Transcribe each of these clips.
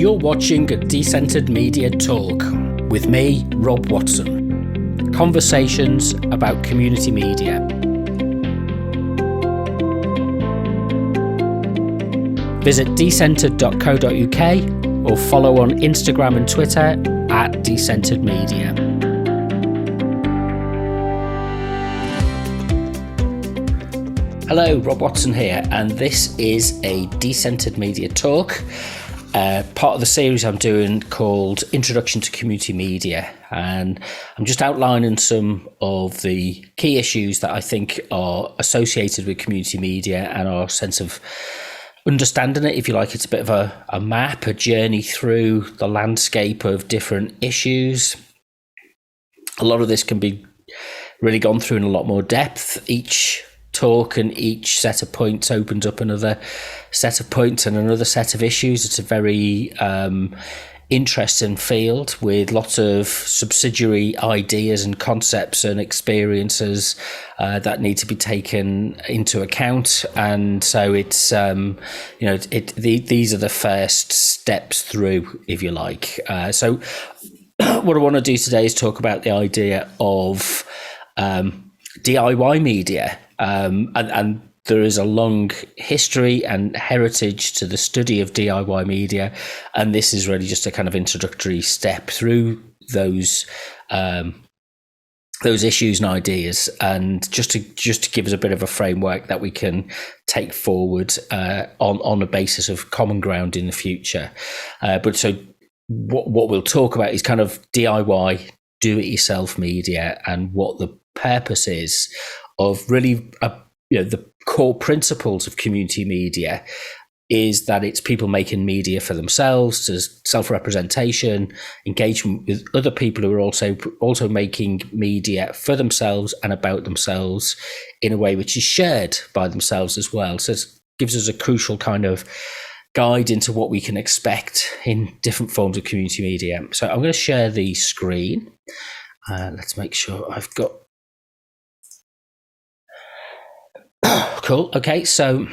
You're watching a Decentered Media Talk with me, Rob Watson. Conversations about community media. Visit decentered.co.uk or follow on Instagram and Twitter at Decentered Media. Hello, Rob Watson here, and this is a Decentered Media Talk. Part of the series I'm doing called Introduction to Community Media, and I'm just outlining some of the key issues that I think are associated with community media and our sense of understanding it, if you like. It's a bit of a map, a journey through the landscape of different issues. A lot of this can be really gone through in a lot more depth. Each talk and each set of points opens up another set of points and another set of issues. It's a very interesting field with lots of subsidiary ideas and concepts and experiences that need to be taken into account. And so it's these are the first steps through, if you like. So what I want to do today is talk about the idea of DIY media. And there is a long history and heritage to the study of DIY media, and this is really just a kind of introductory step through those issues and ideas, and just to give us a bit of a framework that we can take forward on a basis of common ground in the future. But so what we'll talk about is kind of DIY, do-it-yourself media, and what the purpose is of really, the core principles of community media is that it's people making media for themselves, to self-representation, engagement with other people who are also making media for themselves and about themselves in a way which is shared by themselves as well. So it gives us a crucial kind of guide into what we can expect in different forms of community media. So I'm going to share the screen. Let's make sure I've got. Cool. Okay, so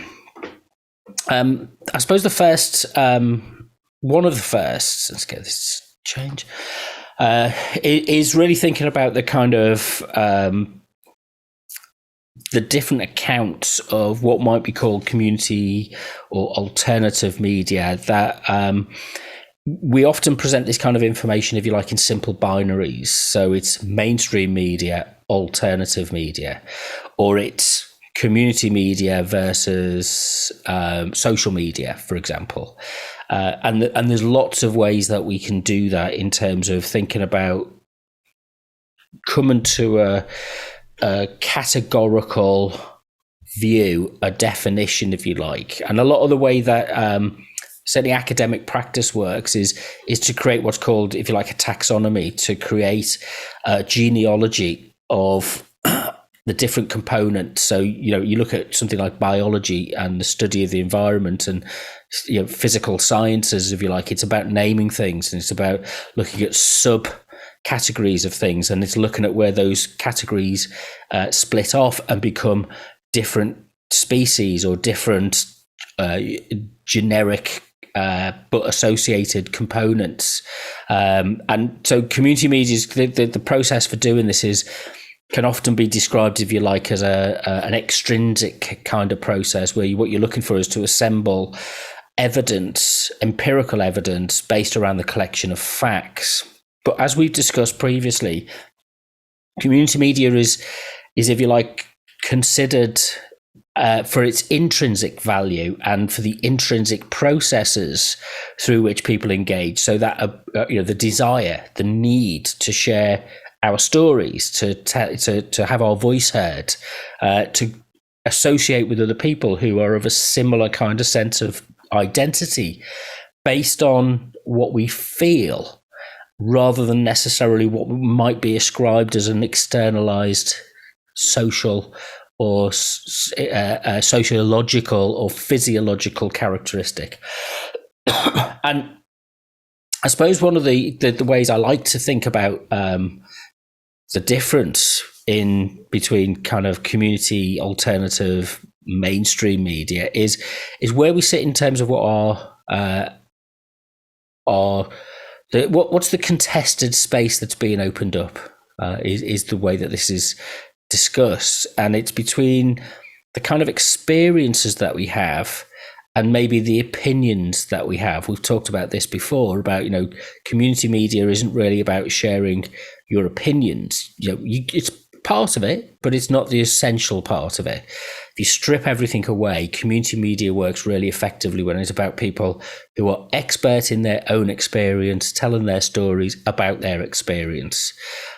I suppose the first, one of the first, let's get this change, is really thinking about the kind of the different accounts of what might be called community or alternative media that we often present this kind of information, if you like, in simple binaries. So it's mainstream media, alternative media, or it's community media versus social media, for example. And there's lots of ways that we can do that in terms of thinking about coming to a categorical view, a definition, if you like. And a lot of the way that certainly academic practice works is to create what's called, if you like, a taxonomy, to create a genealogy of the different components. So, you look at something like biology and the study of the environment, and physical sciences, if you like. It's about naming things, and it's about looking at subcategories of things, and it's looking at where those categories split off and become different species or different generic but associated components. And so community media, the process for doing this can often be described, if you like, as an extrinsic kind of process, where what you're looking for is to assemble evidence, empirical evidence, based around the collection of facts. But as we've discussed previously, community media is, if you like, considered for its intrinsic value and for the intrinsic processes through which people engage. So that the desire, the need to share our stories, to have our voice heard, to associate with other people who are of a similar kind of sense of identity based on what we feel, rather than necessarily what might be ascribed as an externalized social or sociological or physiological characteristic. And I suppose one of the ways I like to think about the difference between kind of community, alternative, mainstream media is where we sit in terms of what our are what's the contested space that's being opened up, is the way that this is discussed. And it's between the kind of experiences that we have and maybe the opinions that we have. We've talked about this before, about, community media isn't really about sharing your opinions. It's part of it, but it's not the essential part of it. If you strip everything away, community media works really effectively when it's about people who are expert in their own experience, telling their stories about their experience.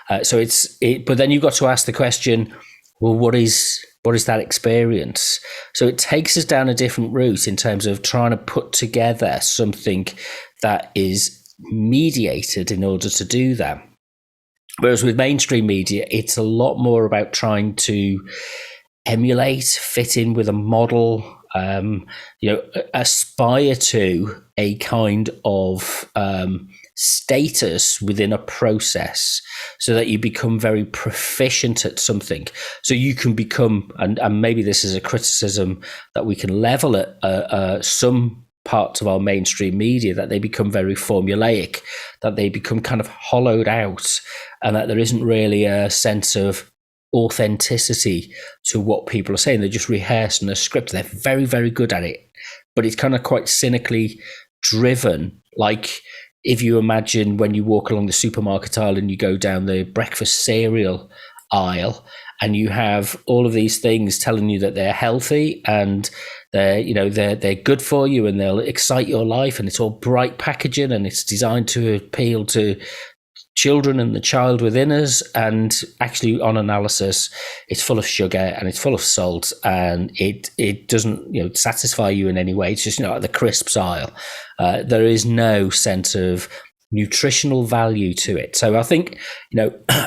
But then you've got to ask the question, well, what is that experience? So it takes us down a different route in terms of trying to put together something that is mediated in order to do that. Whereas with mainstream media, it's a lot more about trying to emulate, fit in with a model, aspire to a kind of status within a process, so that you become very proficient at something. So you can become, and maybe this is a criticism that we can level at some parts of our mainstream media, that they become very formulaic, that they become kind of hollowed out, and that there isn't really a sense of authenticity to what people are saying. They're just rehearsing a script. They're very, very good at it, but it's kind of quite cynically driven. Like if you imagine when you walk along the supermarket aisle and you go down the breakfast cereal aisle, and you have all of these things telling you that they're healthy and they're good for you and they'll excite your life, and it's all bright packaging and it's designed to appeal to children and the child within us, and actually on analysis it's full of sugar and it's full of salt, and it doesn't satisfy you in any way. It's just the crisps aisle. There is no sense of nutritional value to it. So I think,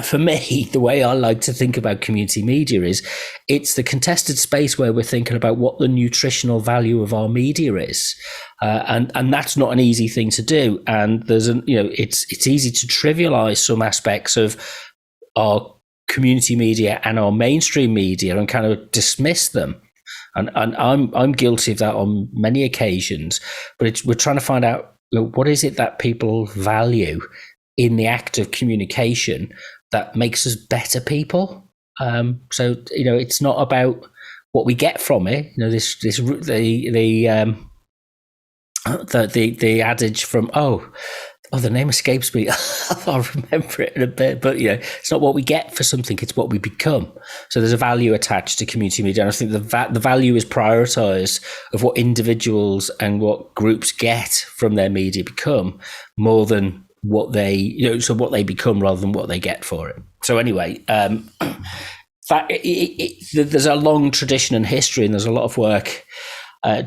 for me, the way I like to think about community media is it's the contested space where we're thinking about what the nutritional value of our media is. And that's not an easy thing to do. And it's easy to trivialize some aspects of our community media and our mainstream media and kind of dismiss them. And I'm guilty of that on many occasions, but we're trying to find out, what is it that people value in the act of communication that makes us better people? So it's not about what we get from it. The adage from the name escapes me. I'll remember it in a bit. But it's not what we get for something; it's what we become. So there's a value attached to community media, and I think the value is prioritized of what individuals and what groups get from their media become, more than what they what they become rather than what they get for it. So anyway, there's a long tradition and history, and there's a lot of work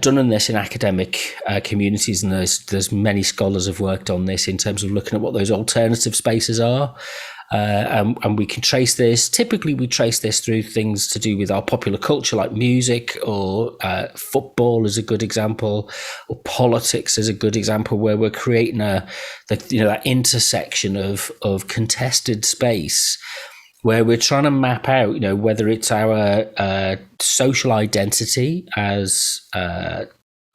done on this in academic communities, and there's many scholars have worked on this in terms of looking at what those alternative spaces are, and we can trace this. Typically, we trace this through things to do with our popular culture, like music, or football is a good example, or politics is a good example, where we're creating that intersection of contested space, where we're trying to map out, whether it's our social identity as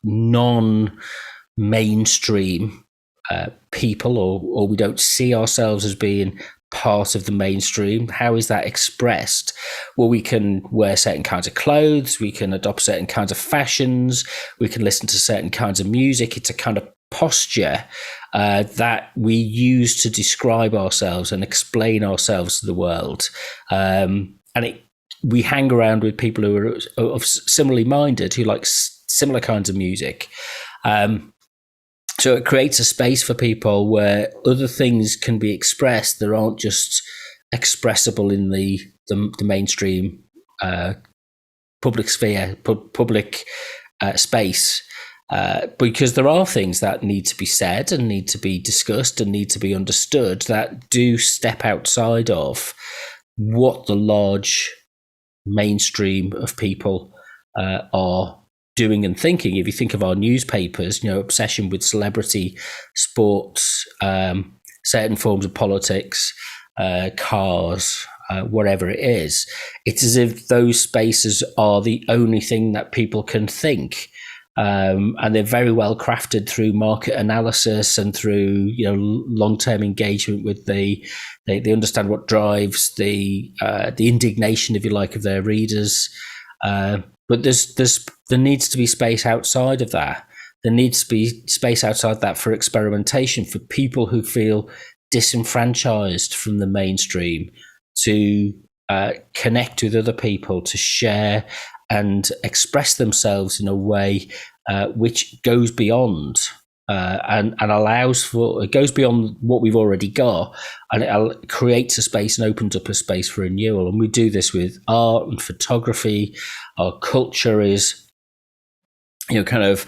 non-mainstream people, or we don't see ourselves as being part of the mainstream. How is that expressed? Well, we can wear certain kinds of clothes, we can adopt certain kinds of fashions, we can listen to certain kinds of music. It's a kind of posture that we use to describe ourselves and explain ourselves to the world. We hang around with people who are of similarly minded, who like similar kinds of music. So it creates a space for people where other things can be expressed that aren't just expressible in the mainstream public sphere, public space. Because there are things that need to be said and need to be discussed and need to be understood that do step outside of what the large mainstream of people are doing and thinking. If you think of our newspapers, obsession with celebrity, sports, certain forms of politics, cars, whatever it is, it's as if those spaces are the only thing that people can think. and they're very well crafted through market analysis and through long-term engagement with they understand what drives the indignation, if you like, of their readers. But there needs to be space outside of that. There needs to be space outside that for experimentation, for people who feel disenfranchised from the mainstream to connect with other people, to share and express themselves in a way which goes beyond and allows for, it goes beyond what we've already got, and it creates a space and opens up a space for renewal. And we do this with art and photography. Our culture is, kind of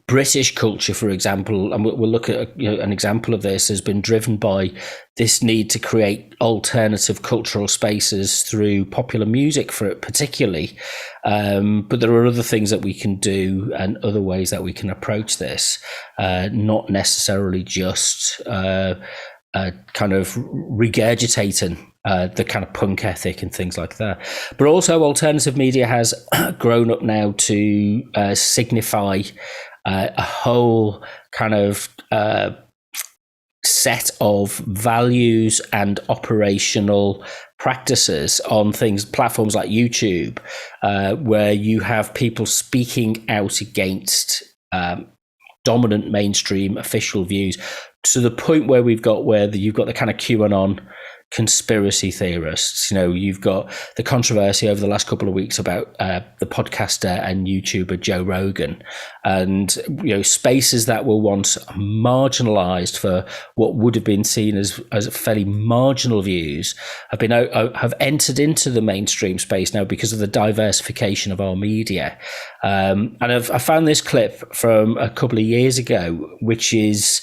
British culture, for example, and we'll look at an example of this, has been driven by this need to create alternative cultural spaces through popular music, for it particularly. But there are other things that we can do and other ways that we can approach this, not necessarily just kind of regurgitating the kind of punk ethic and things like that. But also alternative media has grown up now to signify a whole kind of set of values and operational practices on platforms like YouTube, where you have people speaking out against dominant mainstream official views, to the point where you've got the kind of QAnon conspiracy theorists. You've got the controversy over the last couple of weeks about the podcaster and YouTuber Joe Rogan, and spaces that were once marginalized for what would have been seen as fairly marginal views have entered into the mainstream space now because of the diversification of our media. And I found this clip from a couple of years ago, which is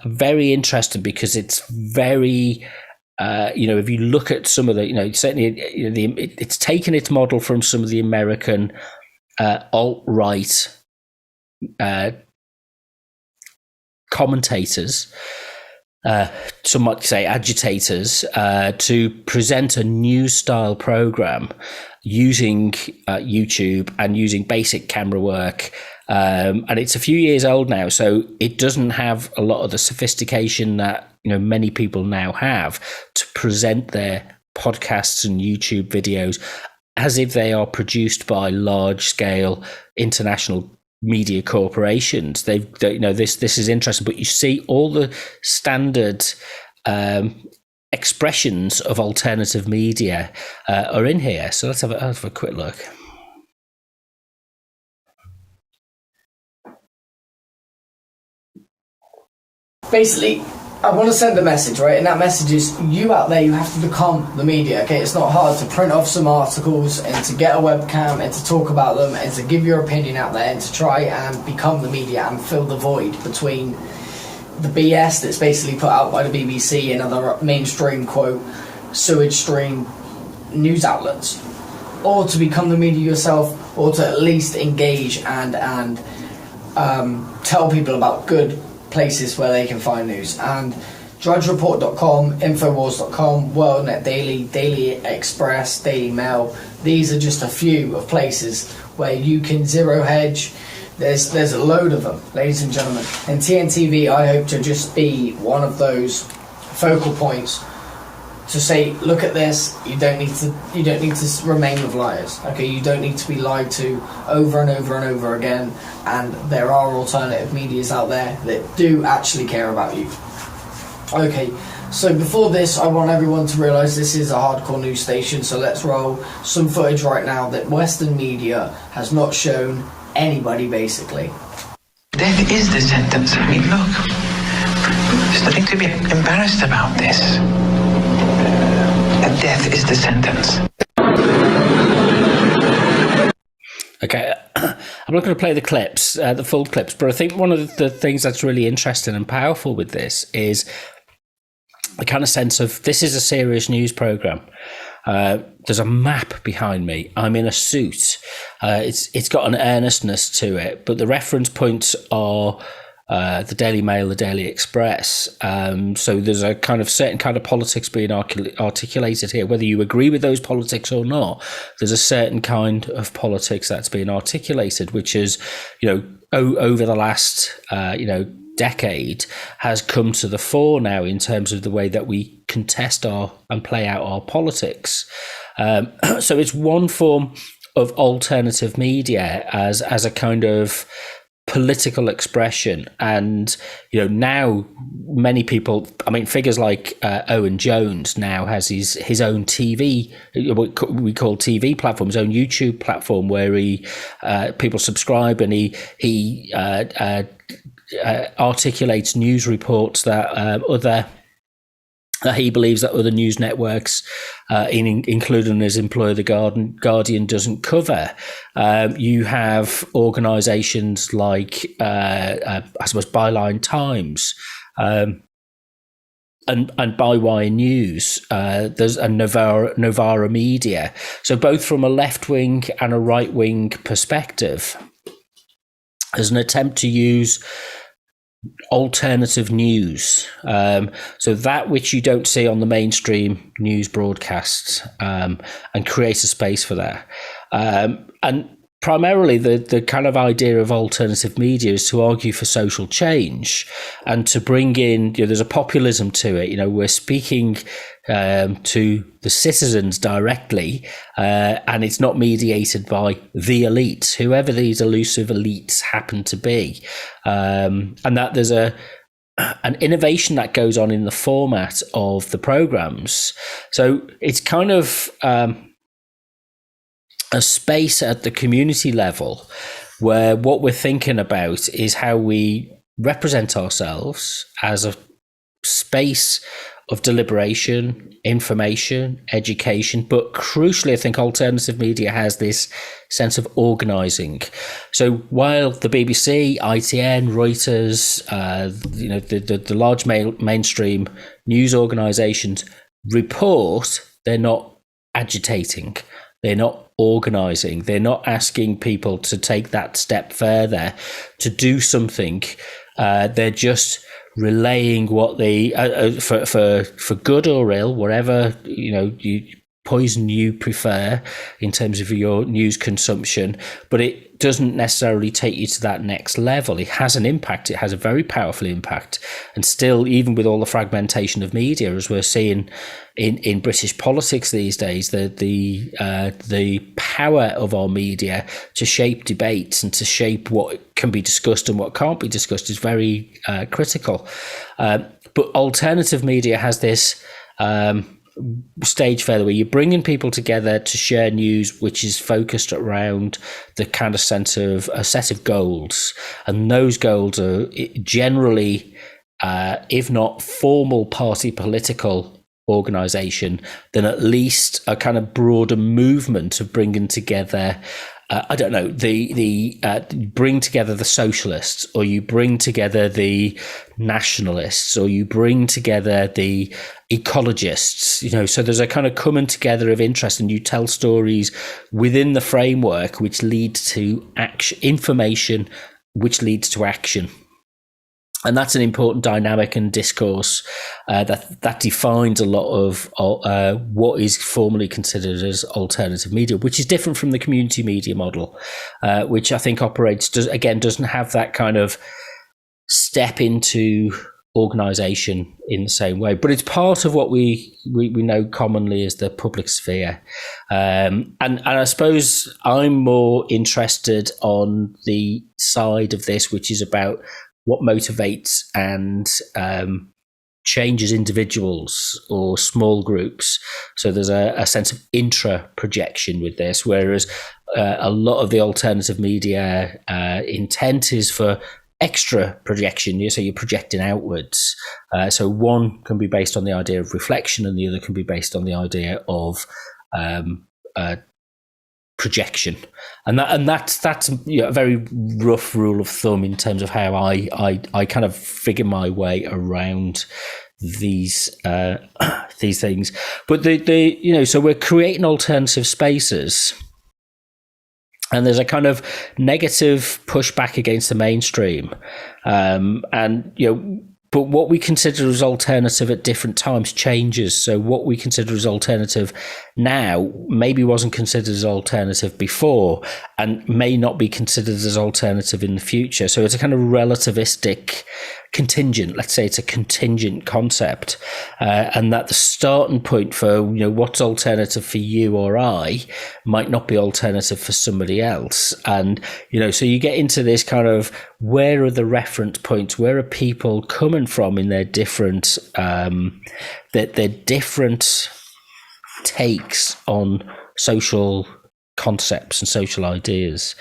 very interesting because it's very if you look at some of the, certainly it's taken its model from some of the American alt-right commentators, some might say agitators, to present a new style program using YouTube and using basic camera work. And it's a few years old now, so it doesn't have a lot of the sophistication that many people now have to present their podcasts and YouTube videos as if they are produced by large-scale international media corporations. This is interesting, but you see all the standard expressions of alternative media are in here. So let's have a quick look. Basically, I want to send a message, right? And that message is, you out there, you have to become the media, okay? It's not hard to print off some articles and to get a webcam and to talk about them and to give your opinion out there and to try and become the media and fill the void between the BS that's basically put out by the BBC and other mainstream, quote, sewage stream news outlets. Or to become the media yourself, or to at least engage and tell people about good places where they can find news. And drudgereport.com, infowars.com, WorldNet Daily, Daily Express, Daily Mail, these are just a few of places where you can zero hedge. There's a load of them, ladies and gentlemen. And TNTV, I hope to just be one of those focal points to say, look at this, you don't need to remain with liars. Okay, you don't need to be lied to over and over and over again, and there are alternative medias out there that do actually care about you. Okay, so before this, I want everyone to realise this is a hardcore news station, so let's roll some footage right now that Western media has not shown anybody, basically. Death is the sentence. I mean, look, there's nothing to be embarrassed about this. Death is the sentence. Okay, I'm not going to play the clips, the full clips, but I think one of the things that's really interesting and powerful with this is the kind of sense of, this is a serious news program. There's a map behind me. I'm in a suit. It's got an earnestness to it, but the reference points are the Daily Mail, the Daily Express. So there's a kind of certain kind of politics being articulated here. Whether you agree with those politics or not, there's a certain kind of politics that's being articulated, which is, over the last, decade has come to the fore now in terms of the way that we contest and play out our politics. So it's one form of alternative media as a kind of political expression. And now many people, figures like Owen Jones now has his own TV, what we call TV platform, his own YouTube platform, where people subscribe, and he articulates news reports that he believes that other news networks, including his employer, The Guardian, doesn't cover. You have organisations like, Byline Times, and Bywire News. There's a Novara Media. So both from a left-wing and a right-wing perspective, there's an attempt to use alternative news, so that which you don't see on the mainstream news broadcasts, and create a space for that. And primarily the kind of idea of alternative media is to argue for social change and to bring in, there's a populism to it. We're speaking to the citizens directly, and it's not mediated by the elite, whoever these elusive elites happen to be, and that there's an innovation that goes on in the format of the programs. So it's kind of a space at the community level where what we're thinking about is how we represent ourselves as a space of deliberation, information, education, but crucially, I think alternative media has this sense of organising. So while the BBC, ITN, Reuters, the large mainstream news organisations report, they're not agitating, they're not organising, they're not asking people to take that step further, to do something. They're just relaying what they for good or ill, whatever poison you prefer in terms of your news consumption, but it doesn't necessarily take you to that next level. It has an impact. It has a very powerful impact. And still, even with all the fragmentation of media, as we're seeing in British politics these days, the power of our media to shape debates and to shape what can be discussed and what can't be discussed is very critical. But alternative media has this stage further where you're bringing people together to share news which is focused around the kind of sense of a set of goals, and those goals are generally, if not formal party political organisation, then at least a kind of broader movement of bringing together bring together the socialists, or you bring together the nationalists, or you bring together the ecologists, so there's a kind of coming together of interest, and you tell stories within the framework which lead to action, information which leads to action. And that's an important dynamic and discourse that defines a lot of what is formally considered as alternative media, which is different from the community media model, which I think doesn't have that kind of step into organisation in the same way. But it's part of what we know commonly as the public sphere. And I suppose I'm more interested on the side of this, which is about what motivates and changes individuals or small groups. So there's a sense of intra-projection with this, whereas a lot of the alternative media intent is for extra projection. So you're projecting outwards. So one can be based on the idea of reflection, and the other can be based on the idea of projection, and that's a very rough rule of thumb in terms of how I kind of figure my way around these things. But so we're creating alternative spaces And there's a kind of negative pushback against the mainstream. And, but what we consider as alternative at different times changes. So what we consider as alternative now maybe wasn't considered as alternative before, and may not be considered as alternative in the future. So it's a kind of relativistic contingent. Let's say it's a contingent concept, and that the starting point for what's alternative for you or I might not be alternative for somebody else. And so you get into this kind of, where are the reference points? Where are people coming from in their different their different takes on social concepts and social ideas?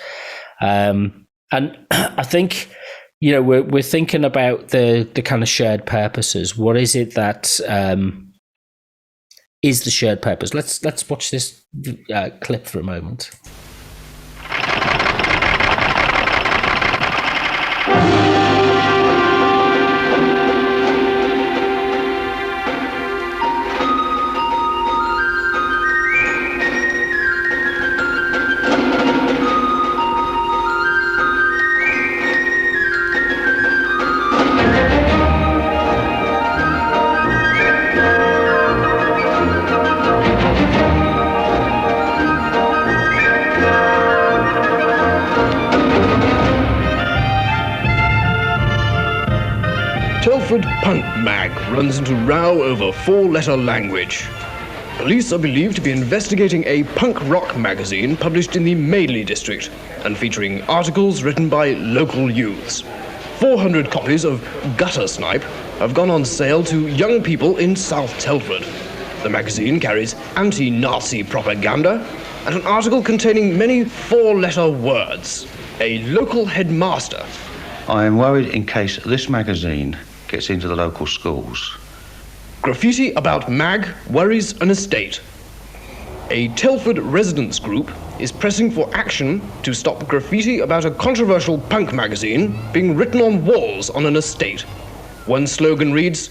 And I think we're thinking about the kind of shared purposes. What is it that is the shared purpose? Let's watch this clip for a moment. Punk mag runs into row over four-letter language. Police are believed to be investigating a punk rock magazine published in the Madeley district and featuring articles written by local youths. 400 copies of Gutter Snipe have gone on sale to young people in South Telford. The magazine carries anti-Nazi propaganda and an article containing many four-letter words. A local headmaster. I am worried in case this magazine gets into the local schools. Graffiti about mag worries an estate. A Telford residents group is pressing for action to stop graffiti about a controversial punk magazine being written on walls on an estate. One slogan reads,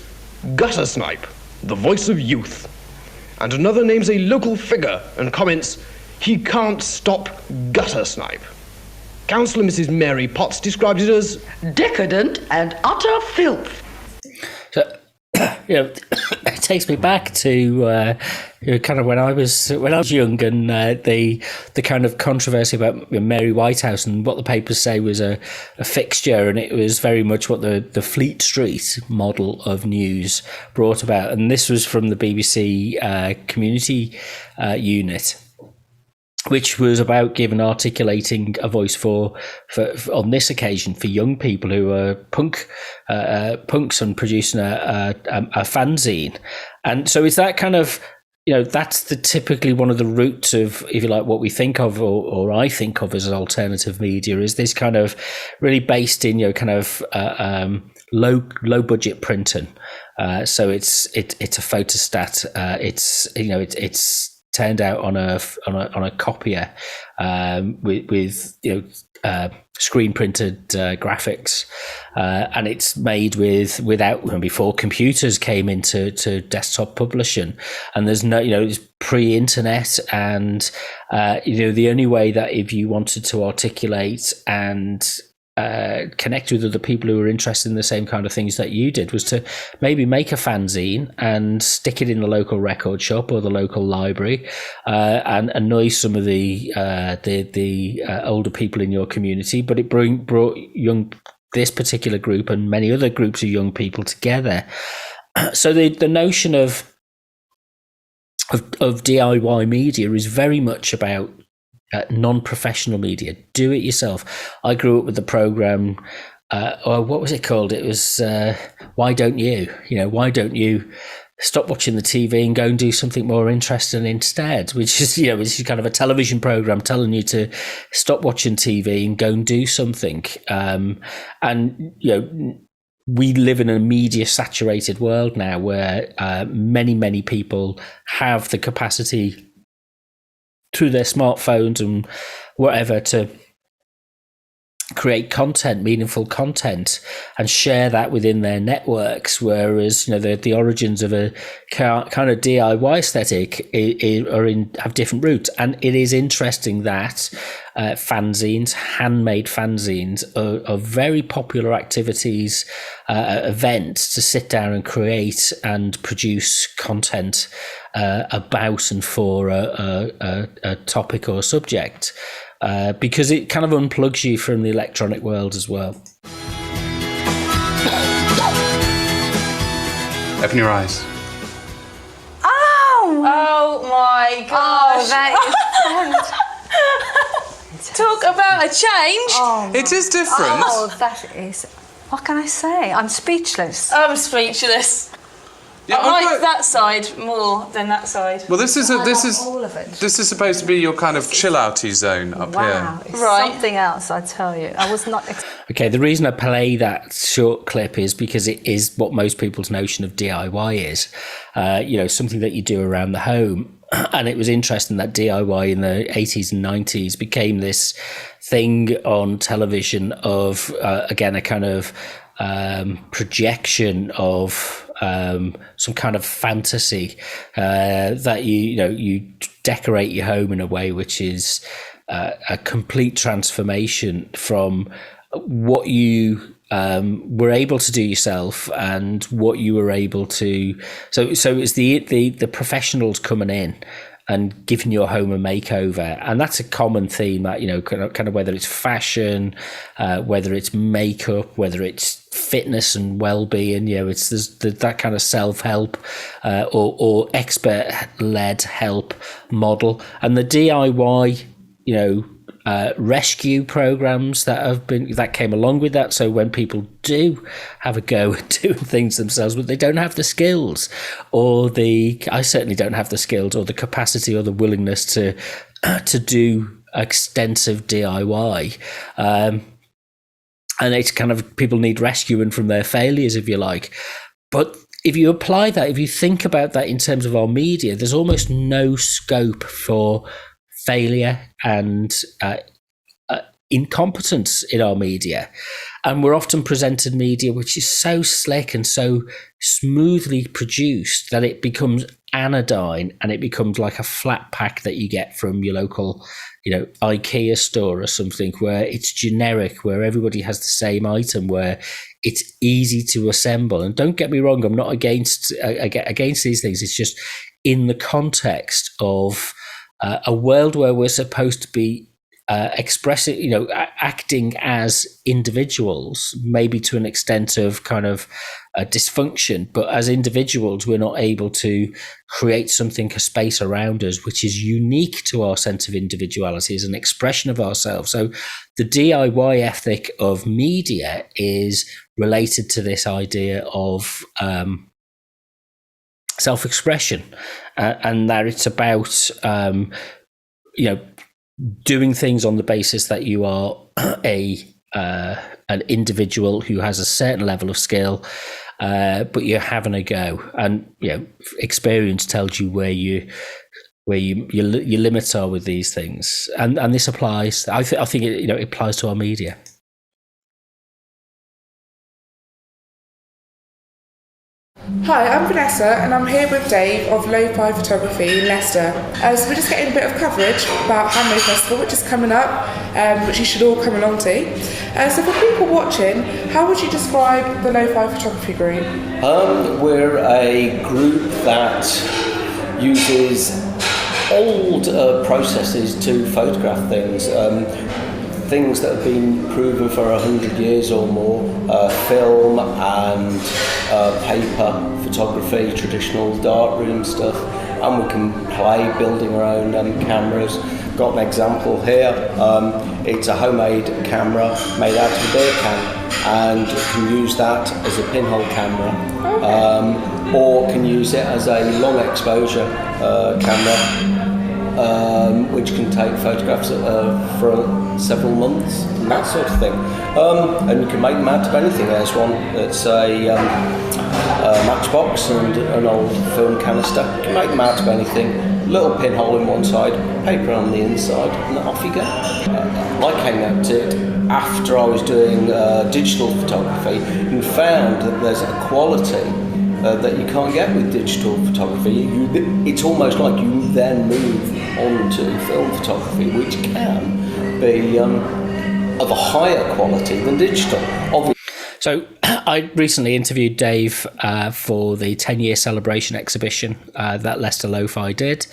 "Gutter Snipe, the voice of youth." And another names a local figure and comments, "He can't stop Gutter Snipe." Councillor Mrs. Mary Potts described it as decadent and utter filth. So, it takes me back to kind of when I was young, and the kind of controversy about Mary Whitehouse and what the papers say was a fixture, and it was very much what the Fleet Street model of news brought about. And this was from the BBC community unit, which was about articulating a voice for on this occasion for young people who are punks and producing a fanzine. And so it's that kind of, that's typically one of the roots of, if you like, what we think of, or I think of as alternative media, is this kind of really based in, kind of low budget printing. So it's a photostat. It's turned out on a copier with screen printed graphics, and it's made without before computers came into desktop publishing, and there's no it's pre-internet, and the only way that if you wanted to articulate and connect with other people who were interested in the same kind of things that you did was to maybe make a fanzine and stick it in the local record shop or the local library, and annoy some of the older people in your community. But it brought this particular group and many other groups of young people together. So the notion of DIY media is very much about non-professional media, do it yourself. I grew up with the program, or what was it called? It was Why Don't You? Why don't you stop watching the TV and go and do something more interesting instead? Which is kind of a television program telling you to stop watching TV and go and do something. We live in a media saturated world now where many people have the capacity through their smartphones and whatever to create content, meaningful content, and share that within their networks. Whereas, the origins of a kind of DIY aesthetic have different roots. And it is interesting that fanzines, handmade fanzines, are very popular activities, events to sit down and create and produce content about and for a topic or a subject. Because it kind of unplugs you from the electronic world as well. Open your eyes. Oh my gosh. Oh, that is Talk about a change. Oh, it is different. Oh, that is... What can I say? I'm speechless. I'm speechless. Yeah, I like that side more than that side. Well, this is all of it. This is supposed to be your kind of chill-outy zone up Wow, here. it's Right. something else, I tell you. I was not... Okay, the reason I play that short clip is because it is what most people's notion of DIY is. Something that you do around the home. And it was interesting that DIY in the 80s and 90s became this thing on television of, again, a kind of projection of some kind of fantasy that you decorate your home in a way which is a complete transformation from what you were able to do yourself and what you were able to. So it's the professionals coming in and giving your home a makeover, and that's a common theme that kind of whether it's fashion, whether it's makeup, whether it's fitness and well-being, it's that kind of self-help or expert-led help model, and the DIY rescue programs that came along with that. So when people do have a go at doing things themselves, but they don't have the skills I certainly don't have the skills or the capacity or the willingness to do extensive DIY. And it's kind of, people need rescuing from their failures, if you like. But if you apply that, if you think about that in terms of our media, there's almost no scope for failure and incompetence in our media. And we're often presented media which is so slick and so smoothly produced that it becomes anodyne, and it becomes like a flat pack that you get from your local IKEA store or something, where it's generic, where everybody has the same item, where it's easy to assemble. And don't get me wrong, I'm not against these things. It's just in the context of a world where we're supposed to be expressing, acting as individuals, maybe to an extent of kind of dysfunction, but as individuals, we're not able to create something, a space around us, which is unique to our sense of individuality as an expression of ourselves. So the DIY ethic of media is related to this idea of self-expression, and that it's about doing things on the basis that you are an individual who has a certain level of skill, but you're having a go, and experience tells you where your limits are with these things, and this applies. I think it applies to our media. Hi, I'm Vanessa and I'm here with Dave of Lo-Fi Photography in Leicester. So we're just getting a bit of coverage about Handmade Festival, which is coming up, which you should all come along to. So for people watching, how would you describe the Lo-Fi Photography group? We're a group that uses old processes to photograph things. Things that have been proven for 100 years or more, film and paper photography, traditional darkroom stuff, and we can play building our own cameras. Got an example here. It's a homemade camera made out of a beer can, and can use that as a pinhole camera, or can use it as a long exposure camera. We which can take photographs for several months and that sort of thing. And you can make them out of anything. There's one that's a matchbox and an old film canister. You can make them out of anything. Little pinhole in one side, paper on the inside, and off you go. I came out to it after I was doing digital photography and found that there's a quality that you can't get with digital photography. It's almost like you then move on to film photography, which can be of a higher quality than digital. So I recently interviewed Dave for the 10-year celebration exhibition that Leicester Lo-Fi did.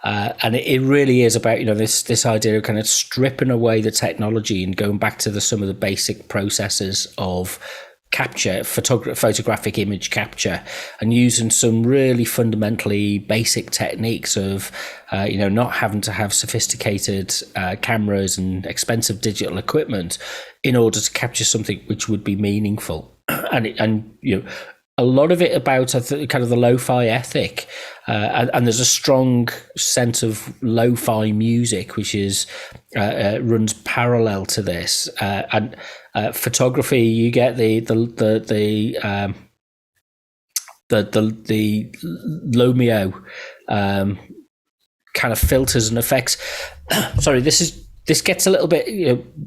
And it really is about, this idea of kind of stripping away the technology and going back to some of the basic processes of capture, photographic image capture, and using some really fundamentally basic techniques of, not having to have sophisticated cameras and expensive digital equipment in order to capture something which would be meaningful. And a lot of it about kind of the lo-fi ethic, and there's a strong sense of lo-fi music which is runs parallel to this. And photography, you get the Lomeo kind of filters and effects. Sorry, this gets a little bit.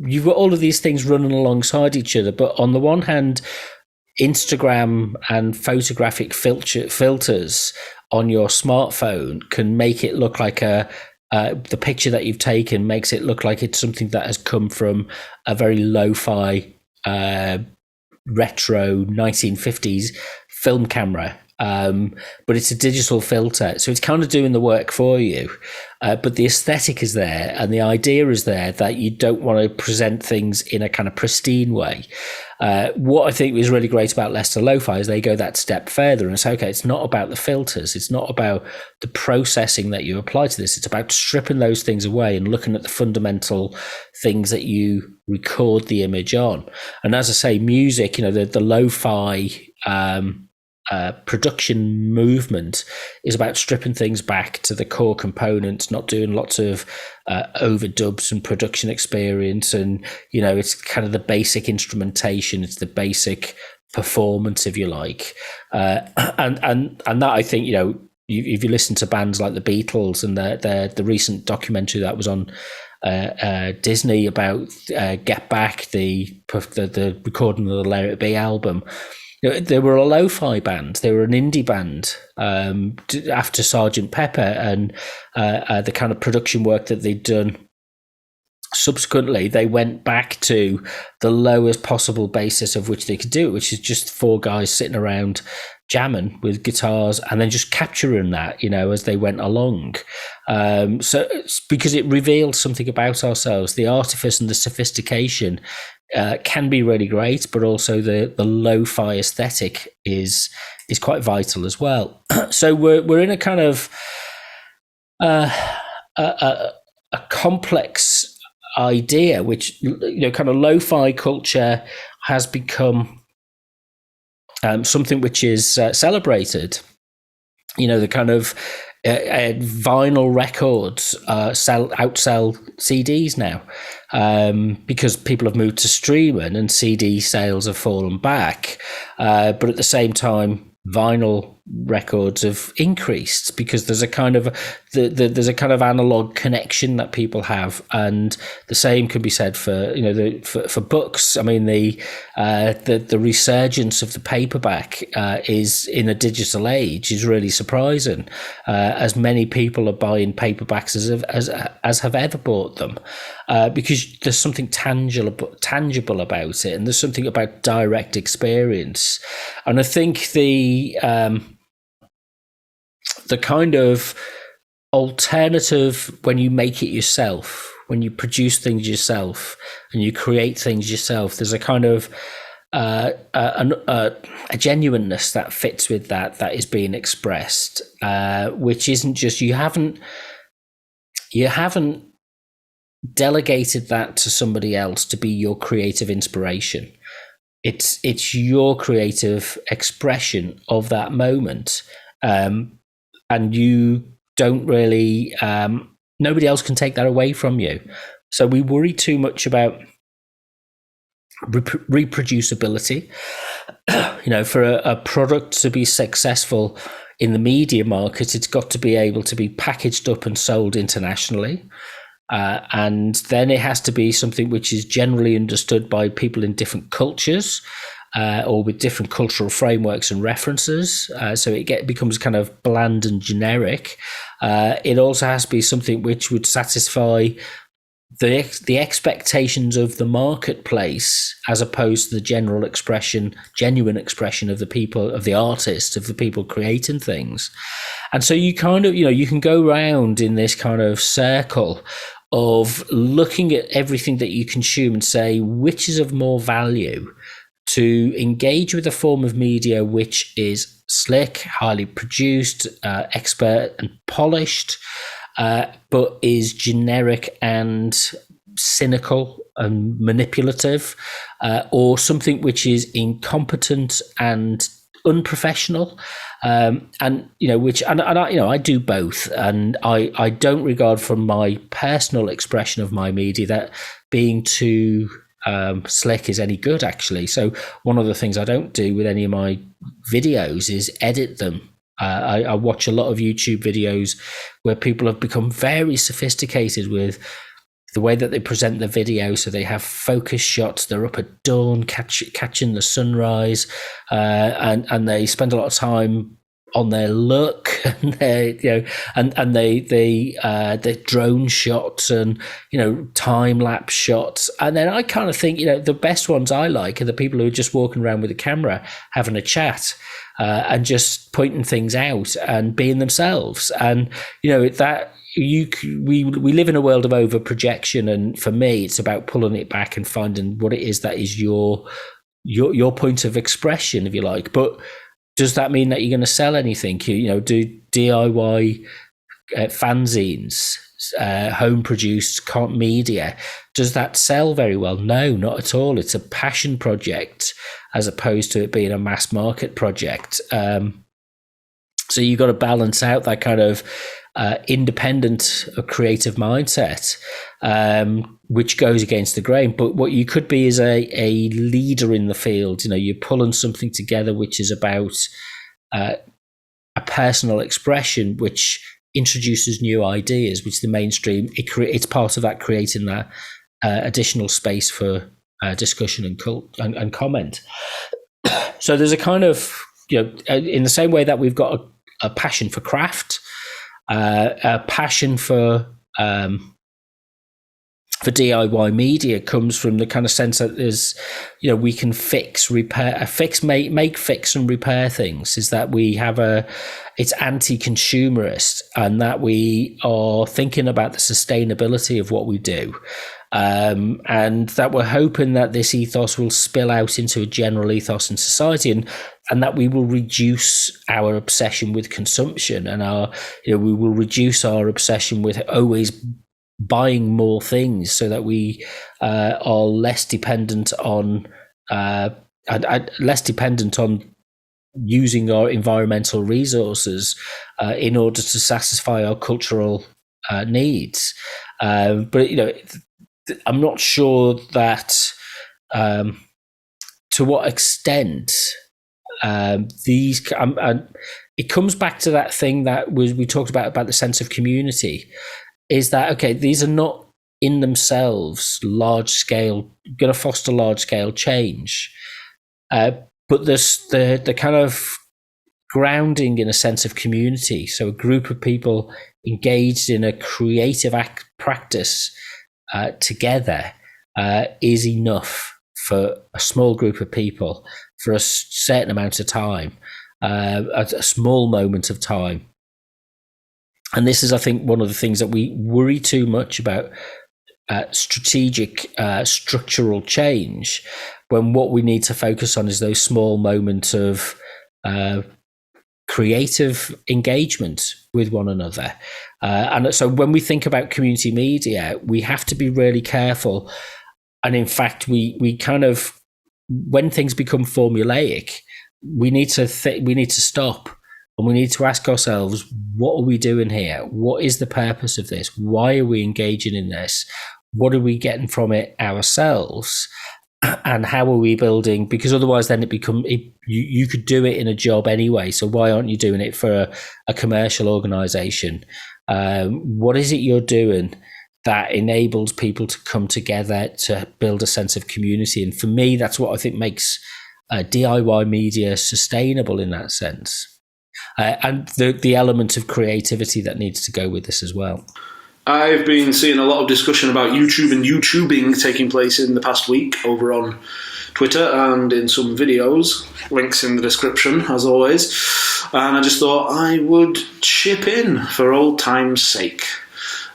You've got all of these things running alongside each other, but on the one hand, Instagram and photographic filters on your smartphone can make it look like the picture that you've taken makes it look like it's something that has come from a very lo-fi retro 1950s film camera. But it's a digital filter, so it's kind of doing the work for you. But the aesthetic is there, and the idea is there that you don't want to present things in a kind of pristine way. What I think is really great about Leicester Lo-Fi is they go that step further and say, okay, it's not about the filters, it's not about the processing that you apply to this, it's about stripping those things away and looking at the fundamental things that you record the image on. And as I say, music, the lo-fi production movement is about stripping things back to the core components, not doing lots of overdubs and production experience. And, it's kind of the basic instrumentation. It's the basic performance, if you like. And that, I think, if you listen to bands like the Beatles and the recent documentary that was on Disney about Get Back, the recording of the Let It Be album, they were a lo-fi band. They were an indie band after Sgt. Pepper, and the kind of production work that they'd done. Subsequently, they went back to the lowest possible basis of which they could do it, which is just four guys sitting around jamming with guitars and then just capturing that, as they went along. So it's because it reveals something about ourselves. The artifice and the sophistication can be really great, but also the lo-fi aesthetic is quite vital as well. So we're in a kind of a complex idea, which kind of lo-fi culture has become something which is celebrated. The kind of vinyl records outsell CDs now, because people have moved to streaming and CD sales have fallen back. But at the same time, vinyl records have increased because there's a kind of there's a kind of analog connection that people have, and the same can be said for for books. I mean, the resurgence of the paperback is in a digital age is really surprising, as many people are buying paperbacks as have ever bought them, because there's something tangible about it, and there's something about direct experience. And I think the kind of alternative, when you make it yourself, when you produce things yourself and you create things yourself, there's a kind of a genuineness that fits with that is being expressed, which isn't just you haven't delegated that to somebody else to be your creative inspiration. It's your creative expression of that moment. And you don't really nobody else can take that away from you. So we worry too much about reproducibility. For a product to be successful in the media market, it's got to be able to be packaged up and sold internationally. And then it has to be something which is generally understood by people in different cultures, or with different cultural frameworks and references. So it becomes kind of bland and generic. It also has to be something which would satisfy the expectations of the marketplace, as opposed to the genuine expression of the people, of the artists, of the people creating things. And so you kind of, you can go around in this kind of circle of looking at everything that you consume and say, which is of more value to engage with a form of media which is slick, highly produced, expert and polished, but is generic and cynical and manipulative, or something which is incompetent and unprofessional, I do both, and I don't regard from my personal expression of my media that being too slick is any good, actually. So one of the things I don't do with any of my videos is edit them. I watch a lot of YouTube videos where people have become very sophisticated with the way that they present the video. So they have focus shots. They're up at dawn, catching the sunrise, and they spend a lot of time on their look and their drone shots and time lapse shots. And then I kind of think the best ones I like are the people who are just walking around with a camera having a chat, and just pointing things out and being themselves. And we live in a world of over projection, and for me it's about pulling it back and finding what it is that is your point of expression, if you like. But does that mean that you're going to sell anything? Do DIY fanzines, home produced media, does that sell very well? No, not at all. It's a passion project as opposed to it being a mass market project. So you've got to balance out that kind of independent creative mindset, which goes against the grain. But what you could be is a leader in the field. You're pulling something together which is about a personal expression, which introduces new ideas, which the mainstream, it's part of that, creating that additional space for discussion and comment. So there's a kind of, in the same way that we've got a passion for craft, a passion for DIY media comes from the kind of sense that there's, we can make, fix and repair things, is that we have it's anti-consumerist, and that we are thinking about the sustainability of what we do. And that we're hoping that this ethos will spill out into a general ethos in society, and that we will reduce our obsession with consumption, and we will reduce our obsession with always buying more things, so that we are less dependent on using our environmental resources in order to satisfy our cultural needs. But I'm not sure that to what extent it comes back to that thing that we talked about the sense of community. Is that, okay, these are not in themselves going to foster large scale change, but there's the kind of grounding in a sense of community. So a group of people engaged in a creative practice together is enough for a small group of people for a certain amount of time, a small moment of time. And this is, I think, one of the things that we worry too much about, strategic structural change, when what we need to focus on is those small moments of creative engagement with one another. And so when we think about community media, we have to be really careful. And in fact, we kind of, when things become formulaic, we need to stop And we need to ask ourselves, what are we doing here? What is the purpose of this? Why are we engaging in this? What are we getting from it ourselves? And how are we building? Because otherwise then you could do it in a job anyway. So why aren't you doing it for a commercial organization? What is it you're doing that enables people to come together to build a sense of community? And for me, that's what I think makes DIY media sustainable in that sense. And the element of creativity that needs to go with this as well. I've been seeing a lot of discussion about YouTube and YouTubing taking place in the past week over on Twitter and in some videos. Links in the description, as always. And I just thought I would chip in for old time's sake.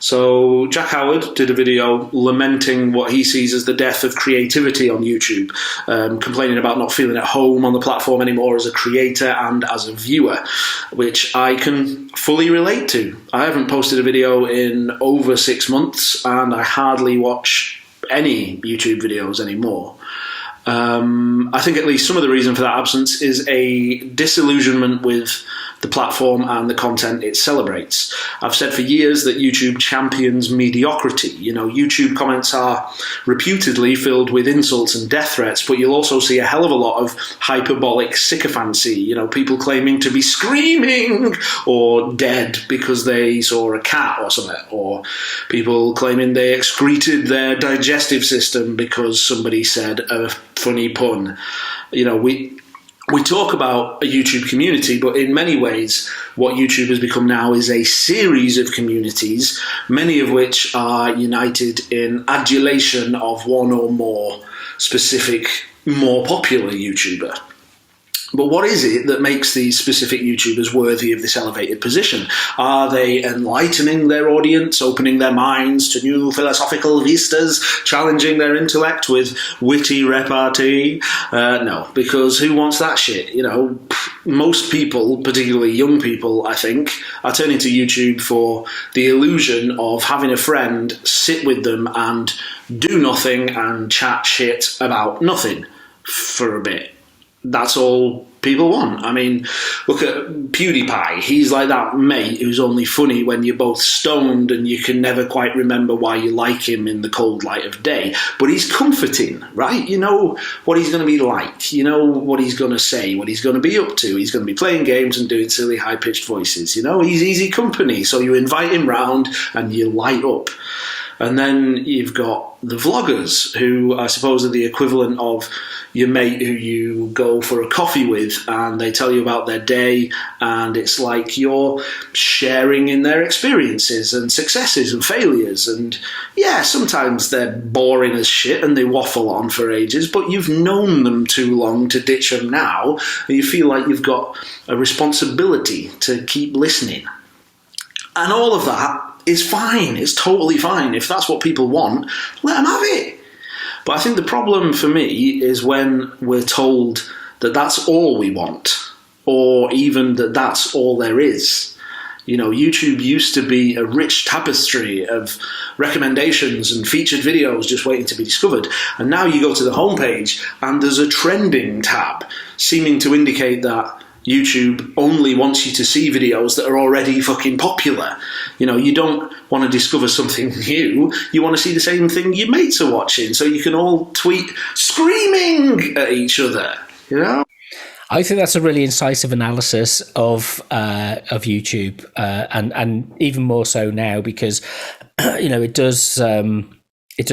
So Jack Howard did a video lamenting what he sees as the death of creativity on YouTube, complaining about not feeling at home on the platform anymore as a creator and as a viewer, which I can fully relate to. I haven't posted a video in over 6 months, and I hardly watch any YouTube videos anymore. I think at least some of the reason for that absence is a disillusionment with the platform and the content it celebrates. I've said for years that YouTube champions mediocrity. You know, YouTube comments are reputedly filled with insults and death threats, but you'll also see a hell of a lot of hyperbolic sycophancy. You know, people claiming to be screaming or dead because they saw a cat or something, or people claiming they excreted their digestive system because somebody said a funny pun. You know, we talk about a YouTube community, but in many ways, what YouTube has become now is a series of communities, many of which are united in adulation of one or more specific, more popular YouTuber. But what is it that makes these specific YouTubers worthy of this elevated position? Are they enlightening their audience, opening their minds to new philosophical vistas, challenging their intellect with witty repartee? No, because who wants that shit? You know, most people, particularly young people, I think, are turning to YouTube for the illusion of having a friend sit with them and do nothing and chat shit about nothing for a bit. That's all people want. I mean, look at PewDiePie. He's like that mate who's only funny when you're both stoned and you can never quite remember why you like him in the cold light of day. But he's comforting, right? You know what he's going to be like. You know what he's going to say, what he's going to be up to. He's going to be playing games and doing silly high-pitched voices. You know, he's easy company. So you invite him round and you light up. And then you've got the vloggers, who I suppose are the equivalent of your mate who you go for a coffee with and they tell you about their day, and it's like you're sharing in their experiences and successes and failures. And yeah, sometimes they're boring as shit and they waffle on for ages, but you've known them too long to ditch them now, and you feel like you've got a responsibility to keep listening. And all of that is fine. It's totally fine. If that's what people want, let them have it. But I think the problem for me is when we're told that that's all we want, or even that that's all there is. You know, YouTube used to be a rich tapestry of recommendations and featured videos just waiting to be discovered. And now you go to the homepage and there's a trending tab seeming to indicate that YouTube only wants you to see videos that are already fucking popular. You know, you don't want to discover something new. You want to see the same thing your mates are watching, so you can all tweet screaming at each other, you know? I think that's a really incisive analysis of YouTube, and even more so now because, you know, it does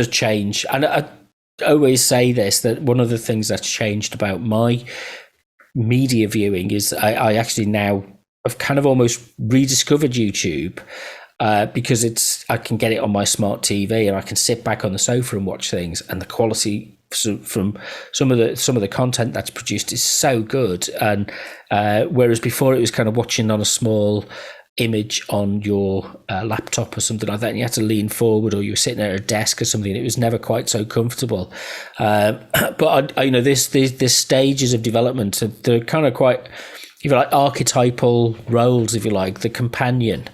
change. And I always say this, that one of the things that's changed about my media viewing is I actually now have kind of almost rediscovered YouTube because I can get it on my smart TV and I can sit back on the sofa and watch things, and the quality from some of the content that's produced is so good. And whereas before it was kind of watching on a small image on your laptop or something like that, and you had to lean forward, or you were sitting at a desk or something, and it was never quite so comfortable. But I you know, this stages of development, they're kind of quite, if you like, archetypal roles, if you like, the companion,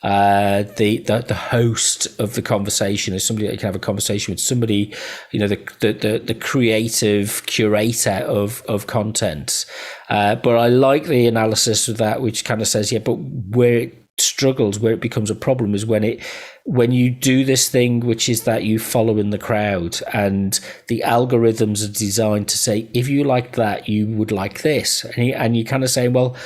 the host of the conversation is somebody that can have a conversation with somebody, the creative curator of content. But I like the analysis of that, which kind of says, but where it struggles, where it becomes a problem, is when you do this thing, which is that you follow in the crowd, and the algorithms are designed to say, if you like that, you would like this, and you kind of say, well,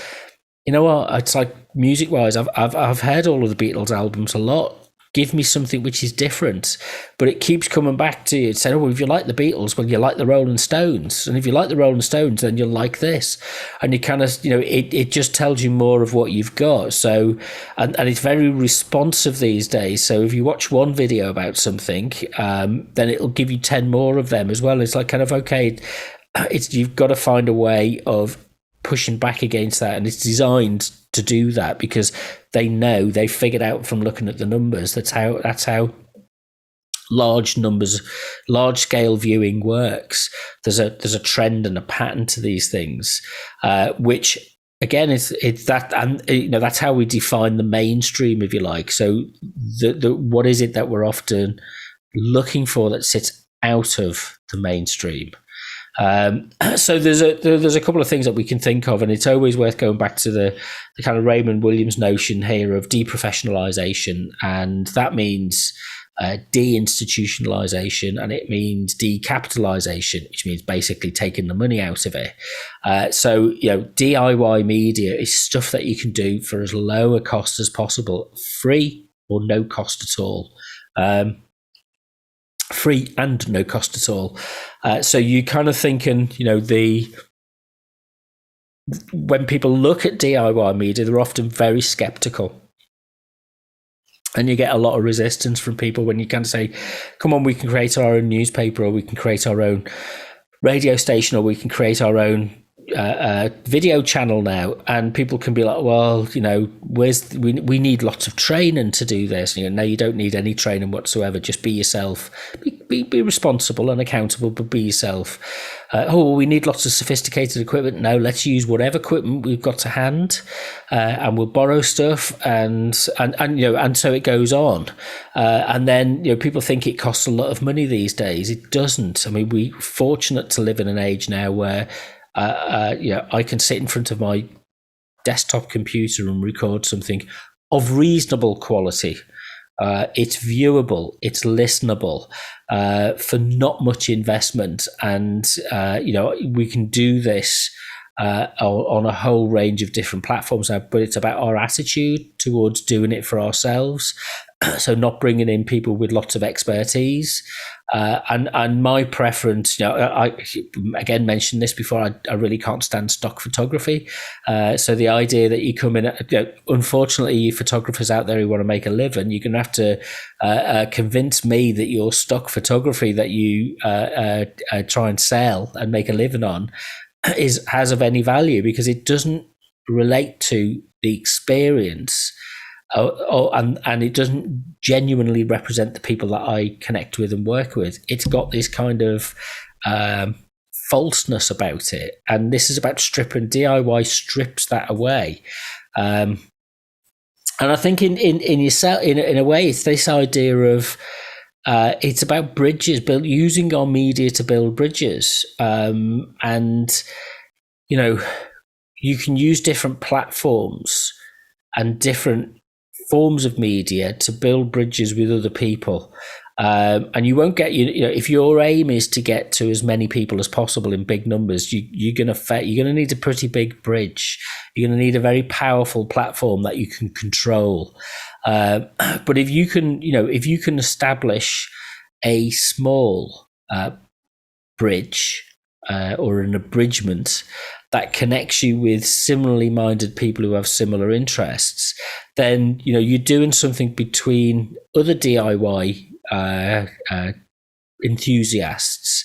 you know what? It's like music wise, I've heard all of the Beatles albums a lot. Give me something which is different, but it keeps coming back to you. It's saying, if you like the Beatles, well, you like the Rolling Stones, and if you like the Rolling Stones, then you'll like this, and you kind of, it just tells you more of what you've got. So, and it's very responsive these days. So if you watch one video about something, then it'll give you 10 more of them as well. It's like kind of, okay, you've got to find a way of pushing back against that, and it's designed to do that because they figured out from looking at the numbers that's how large scale viewing works. There's a trend and a pattern to these things, which again it's that, and that's how we define the mainstream, if you like. So the what is it that we're often looking for that sits out of the mainstream? So there's a couple of things that we can think of, and it's always worth going back to the kind of Raymond Williams notion here of deprofessionalization, and that means deinstitutionalization, and it means decapitalization, which means basically taking the money out of it. So DIY media is stuff that you can do for as low a cost as possible, free or no cost at all. Free and no cost at all. So you kind of thinking, when people look at DIY media, they're often very skeptical. And you get a lot of resistance from people when you kind of say, come on, we can create our own newspaper, or we can create our own radio station, or we can create our own video channel now. And people can be like, well, we need lots of training to do this. No, you don't need any training whatsoever. Just be yourself. Be responsible and accountable, but be yourself. We need lots of sophisticated equipment. No, let's use whatever equipment we've got to hand, and we'll borrow stuff, and so it goes on. And then people think it costs a lot of money these days. It doesn't. I mean, we're fortunate to live in an age now where I can sit in front of my desktop computer and record something of reasonable quality. It's viewable, it's listenable, for not much investment, and we can do this on a whole range of different platforms now. But it's about our attitude towards doing it for ourselves. So not bringing in people with lots of expertise. And my preference, I again mentioned this before, I really can't stand stock photography. So the idea that you come in, unfortunately, you photographers out there who want to make a living, you're going to have to convince me that your stock photography that you try and sell and make a living on has of any value, because it doesn't relate to the experience. And it doesn't genuinely represent the people that I connect with and work with. It's got this kind of falseness about it, and this is about stripping. DIY strips that away, and I think in yourself, in a way, it's this idea of it's about bridges, using our media to build bridges, and you can use different platforms and different forms of media to build bridges with other people, and you won't get if your aim is to get to as many people as possible in big numbers, you're going to need a pretty big bridge. You're going to need a very powerful platform that you can control. But if you can establish a small bridge or an abridgment that connects you with similarly minded people who have similar interests, then you're doing something between other DIY enthusiasts.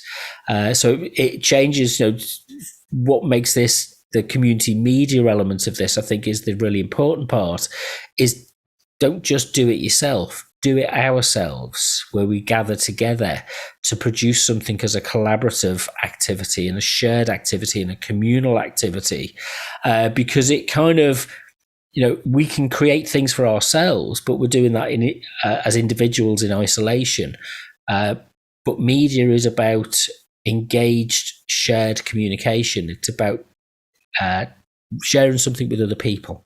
So it changes. What makes this the community media element of this, I think, is the really important part. Is don't just do it yourself. Do it ourselves, where we gather together to produce something as a collaborative activity and a shared activity and a communal activity, because it kind of we can create things for ourselves, but we're doing that as individuals in isolation. But media is about engaged, shared communication. It's about sharing something with other people,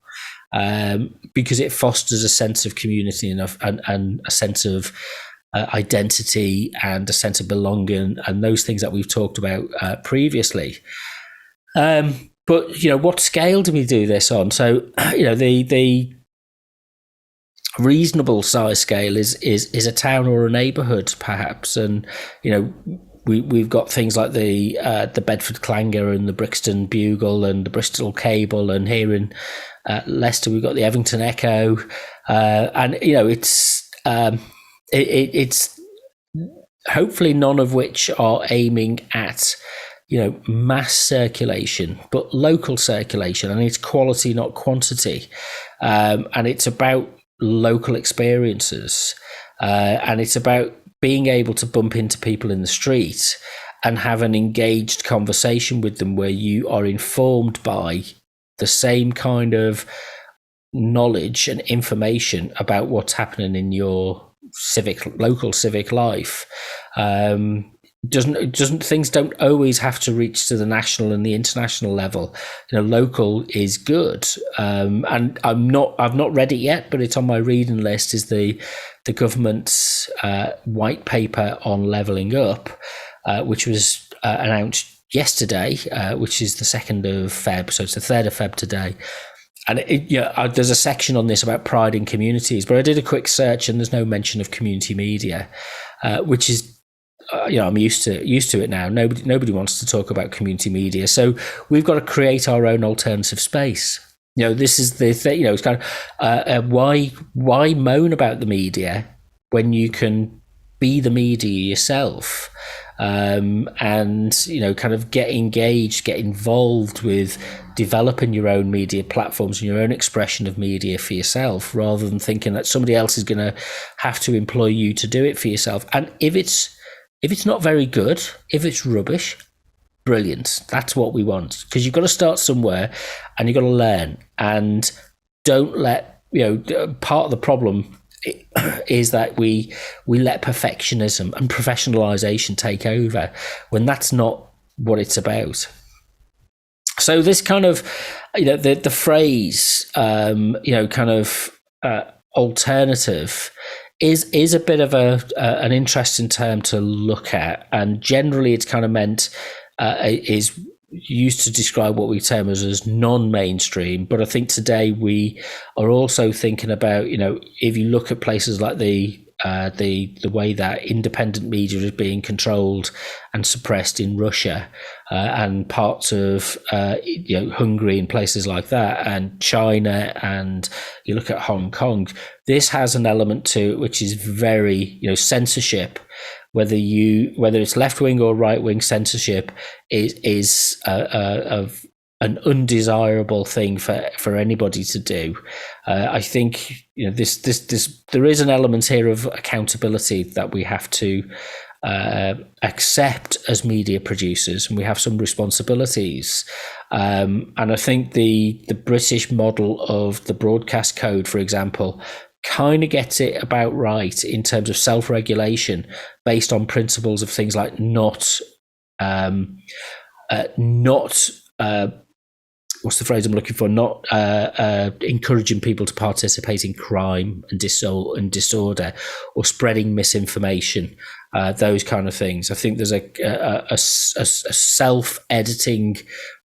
because it fosters a sense of community and a sense of identity and a sense of belonging, and those things that we've talked about previously. But what scale do we do this on? So the reasonable size scale is a town or a neighbourhood, perhaps, and we've got things like the Bedford Clanger and the Brixton Bugle and the Bristol Cable, and here in Leicester we've got the Evington Echo, and it's hopefully none of which are aiming at mass circulation, but local circulation, and it's quality, not quantity, and it's about local experiences, and it's about being able to bump into people in the street and have an engaged conversation with them where you are informed by the same kind of knowledge and information about what's happening in your local civic life. Things don't always have to reach to the national and the international level. Local is good, and I've not read it yet, but it's on my reading list. Is the government's white paper on levelling up, which was announced yesterday, which is the 2nd of Feb, so it's the 3rd of Feb today. And there's a section on this about pride in communities, but I did a quick search and there's no mention of community media, which is I'm used to it now. Nobody wants to talk about community media, so we've got to create our own alternative space. This is the thing. It's kind of why moan about the media when you can be the media yourself, and kind of get engaged, get involved with developing your own media platforms and your own expression of media for yourself, rather than thinking that somebody else is going to have to employ you to do it for yourself. And if it's not very good, if it's rubbish, brilliant. That's what we want, because you've got to start somewhere and you've got to learn. And don't let, part of the problem is that we let perfectionism and professionalisation take over when that's not what it's about. So this kind of, the phrase, kind of alternative is a bit of an interesting term to look at, and generally it's kind of meant is used to describe what we term as non-mainstream. But I think today we are also thinking about, if you look at places like the way that independent media is being controlled and suppressed in Russia, and parts of Hungary and places like that, and China, and you look at Hong Kong, this has an element to it which is very censorship. Whether it's left wing or right wing censorship is an undesirable thing for anybody to do. I think this there is an element here of accountability that we have to accept as media producers, and we have some responsibilities. And I think the British model of the broadcast code, for example, kind of gets it about right in terms of self-regulation based on principles of things like not what's the phrase I'm looking for? Not encouraging people to participate in crime and disorder, or spreading misinformation, those kind of things. I think there's a self-editing,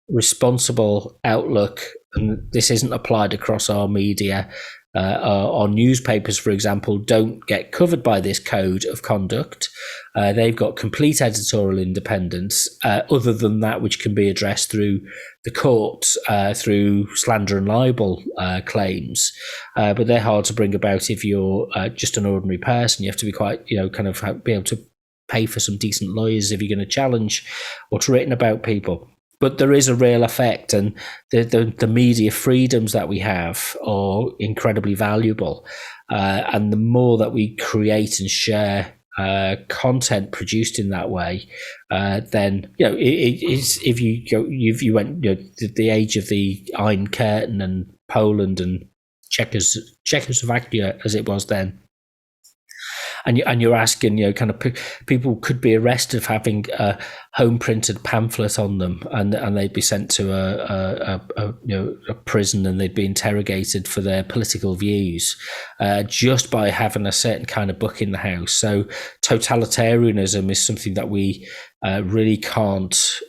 responsible outlook, and this isn't applied across our media. Our newspapers, for example, don't get covered by this code of conduct. They've got complete editorial independence, other than that which can be addressed through the courts, through slander and libel claims. But they're hard to bring about if you're just an ordinary person. You have to be quite, be able to pay for some decent lawyers if you're going to challenge what's written about people. But there is a real effect, and the media freedoms that we have are incredibly valuable. And the more that we create and share content produced in that way, then if you went the age of the Iron Curtain and Poland and Czechoslovakia as it was then. And you're asking, kind of people could be arrested for having a home printed pamphlet on them, and they'd be sent to a prison, and they'd be interrogated for their political views just by having a certain kind of book in the house. So totalitarianism is something that we really can't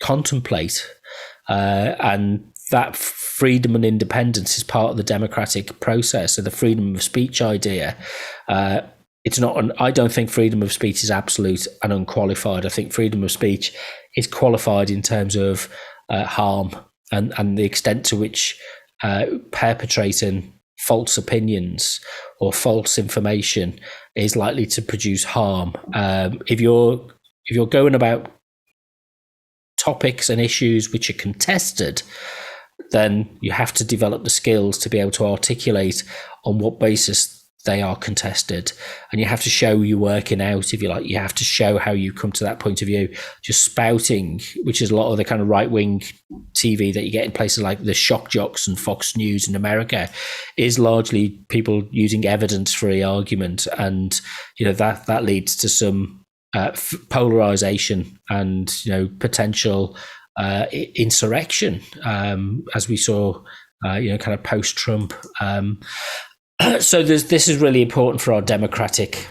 contemplate, and that freedom and independence is part of the democratic process. So the freedom of speech idea, it's not. I don't think freedom of speech is absolute and unqualified. I think freedom of speech is qualified in terms of harm and the extent to which perpetrating false opinions or false information is likely to produce harm. If you're going about topics and issues which are contested, then you have to develop the skills to be able to articulate on what basis they are contested. And you have to show you're working out, if you like. You have to show how you come to that point of view. Just spouting, which is a lot of the kind of right-wing TV that you get in places like the shock jocks and Fox News in America, is largely people using evidence-free argument. And, that leads to some polarization and, potential insurrection, as we saw, kind of post-Trump. So this is really important for our democratic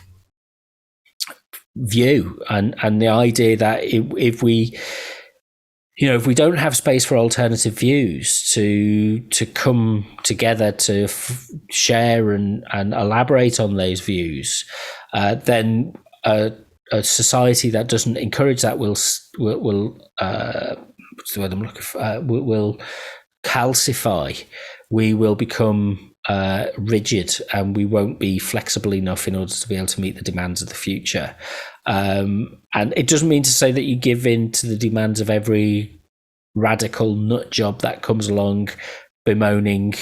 view, and the idea that if we don't have space for alternative views to come together to share and elaborate on those views, then a society that doesn't encourage that will what's the word I'm looking for? Will calcify. We will become rigid, and we won't be flexible enough in order to be able to meet the demands of the future. And it doesn't mean to say that you give in to the demands of every radical nut job that comes along bemoaning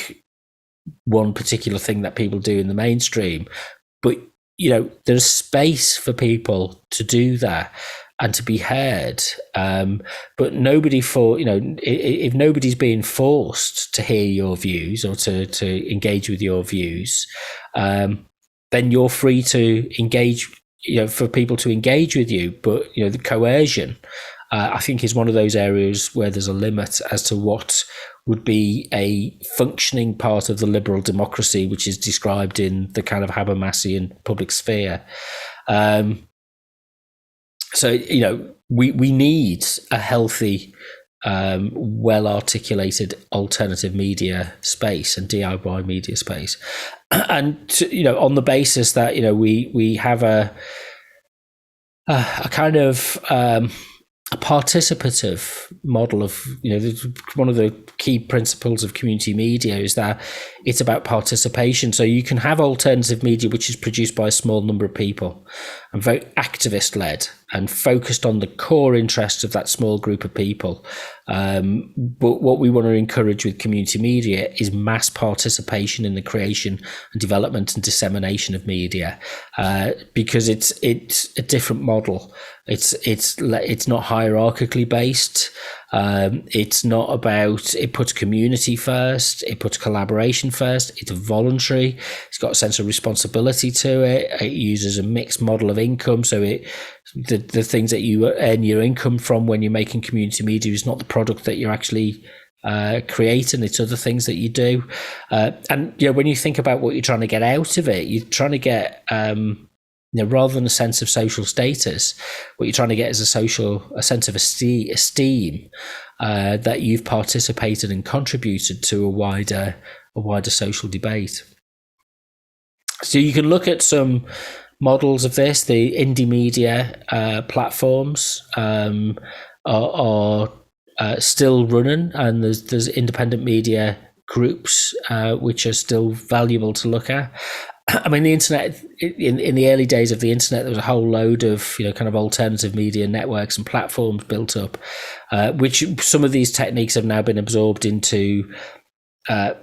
one particular thing that people do in the mainstream. But, there's space for people to do that and to be heard. But nobody if nobody's being forced to hear your views or to engage with your views, then you're free to engage, for people to engage with you. But, the coercion, I think, is one of those areas where there's a limit as to what would be a functioning part of the liberal democracy, which is described in the kind of Habermasian public sphere. So, we need a healthy, well-articulated alternative media space and DIY media space. And, on the basis that, we have a kind of a participative model of, one of the key principles of community media is that it's about participation. So you can have alternative media which is produced by a small number of people and very activist led and focused on the core interests of that small group of people. But what we want to encourage with community media is mass participation in the creation and development and dissemination of media, because it's a different model. It's not hierarchically based. It's not about, it puts community first, it puts collaboration first, it's voluntary, it's got a sense of responsibility to it, it uses a mixed model of income, so the things that you earn your income from when you're making community media is not the product that you're actually creating, it's other things that you do. And when you think about what you're trying to get out of it, you're trying to get rather than a sense of social status, what you're trying to get is a sense of esteem that you've participated and contributed to a wider social debate. So you can look at some models of this. The indie media platforms are still running, and there's independent media groups which are still valuable to look at. I mean, the internet, in the early days of the internet, there was a whole load of, kind of alternative media networks and platforms built up, which some of these techniques have now been absorbed into the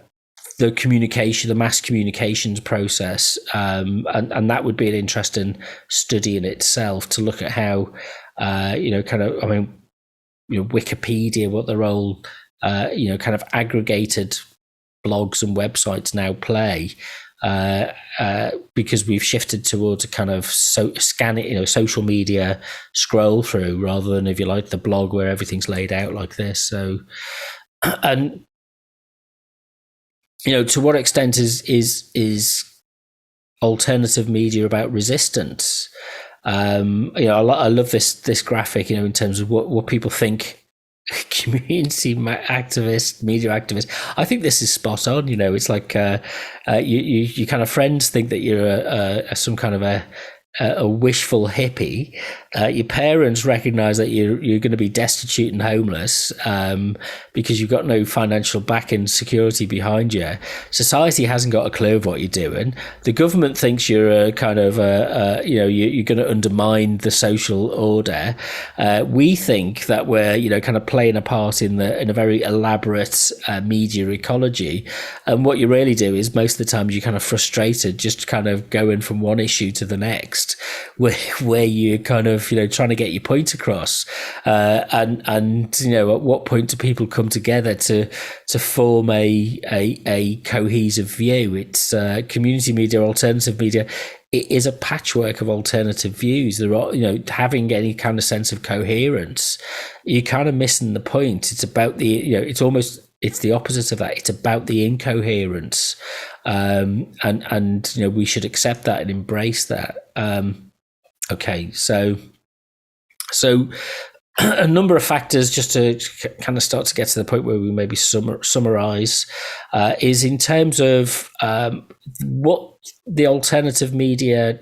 mass communications process. And that would be an interesting study in itself to look at how, Wikipedia, what the role kind of aggregated blogs and websites now play, because we've shifted towards a kind of social media scroll through rather than, if you like, the blog where everything's laid out like this. So, and to what extent is alternative media about resistance? I love this graphic, in terms of what people think community activists, media activists. I think this is spot on. It's like you kind of friends think that you're some kind of a wishful hippie. Your parents recognize that you're going to be destitute and homeless because you've got no financial backing security behind you. Society hasn't got a clue of what you're doing. The government thinks you're a kind of you're going to undermine the social order. We think that we're kind of playing a part in a very elaborate media ecology, and what you really do is most of the time you're kind of frustrated, just kind of going from one issue to the next, where you're kind of trying to get your point across, and at what point do people come together to form a cohesive view? It's community media, alternative media. It is a patchwork of alternative views. There are, having any kind of sense of coherence, you're kind of missing the point. It's about it's the opposite of that. It's about the incoherence, and we should accept that and embrace that. Okay, so a number of factors, just to kind of start to get to the point where we maybe summarize, is in terms of what the alternative media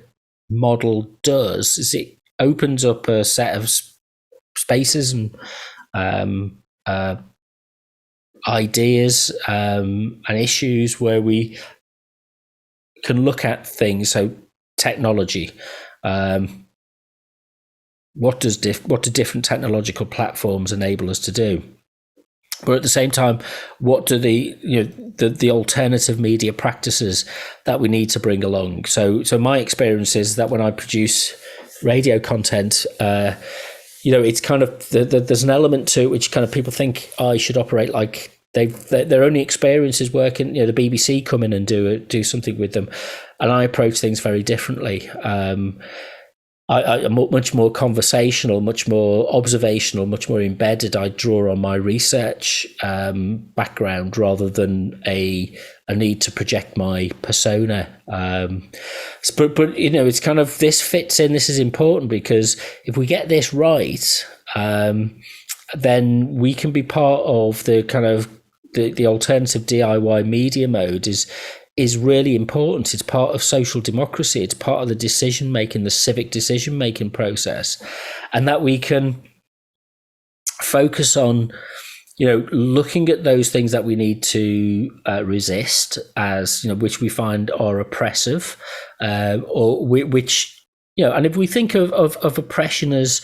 model does is it opens up a set of spaces and ideas and issues where we can look at things. So technology, what do different technological platforms enable us to do? But at the same time, what do the alternative media practices that we need to bring along? So my experience is that when I produce radio content, it's kind of there's an element to it which kind of people think I should operate like their only experience is working. The BBC come in and do something with them, and I approach things very differently. I'm much more conversational, much more observational, much more embedded. I draw on my research background rather than a need to project my persona. But it's kind of, this fits in. This is important because if we get this right, then we can be part of the kind of the alternative DIY media mode is really important. It's part of social democracy. It's part of the decision making, the civic decision making process, and that we can focus on, looking at those things that we need to resist as, which we find are oppressive, or which, and if we think of oppression as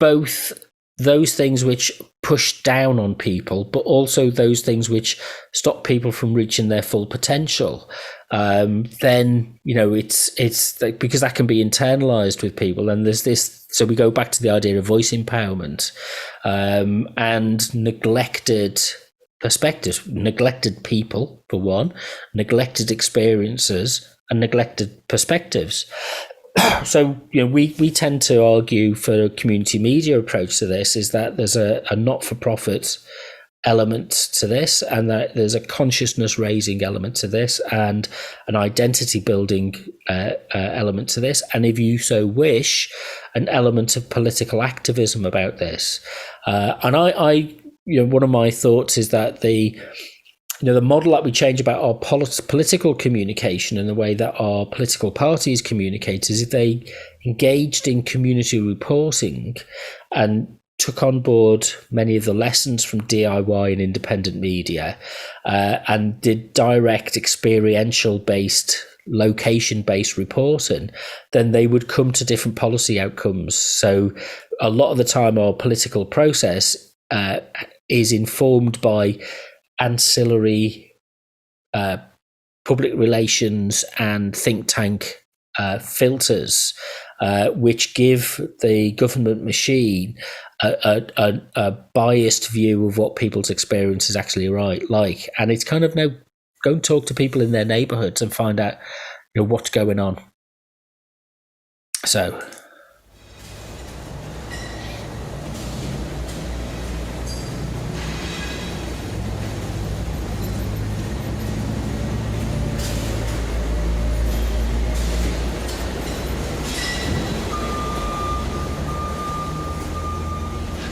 both those things which push down on people, but also those things which stop people from reaching their full potential, then it's like, because that can be internalized with people, and there's this. So we go back to the idea of voice empowerment, and neglected perspectives, neglected people for one, neglected experiences, and neglected perspectives. So, we tend to argue for a community media approach to this is that there's a not-for-profit element to this, and that there's a consciousness raising element to this, and an identity building element to this, and if you so wish, an element of political activism about this. And I one of my thoughts is that the model that we change about our political communication and the way that our political parties communicate is if they engaged in community reporting and took on board many of the lessons from DIY and independent media, and did direct experiential-based, location-based reporting, then they would come to different policy outcomes. So a lot of the time our political process is informed by ancillary public relations and think tank filters, which give the government machine a biased view of what people's experience is actually like. And it's kind of, go and talk to people in their neighborhoods and find out, what's going on. So...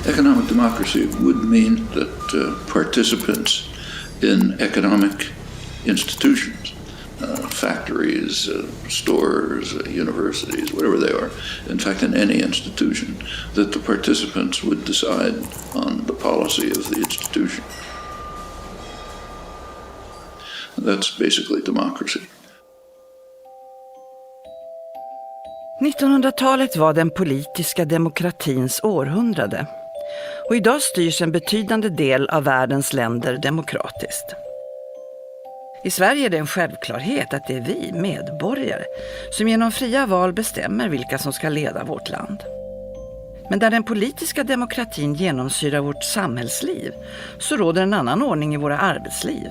Economic democracy would mean that participants in economic institutions, factories, stores, universities, whatever they are, in fact in any institution, that the participants would decide on the policy of the institution. That's basically democracy. 1900-talet var den politiska demokratins århundrade. Och idag styrs en betydande del av världens länder demokratiskt. I Sverige är det en självklarhet att det är vi, medborgare, som genom fria val bestämmer vilka som ska leda vårt land. Men där den politiska demokratin genomsyrar vårt samhällsliv så råder en annan ordning i våra arbetsliv.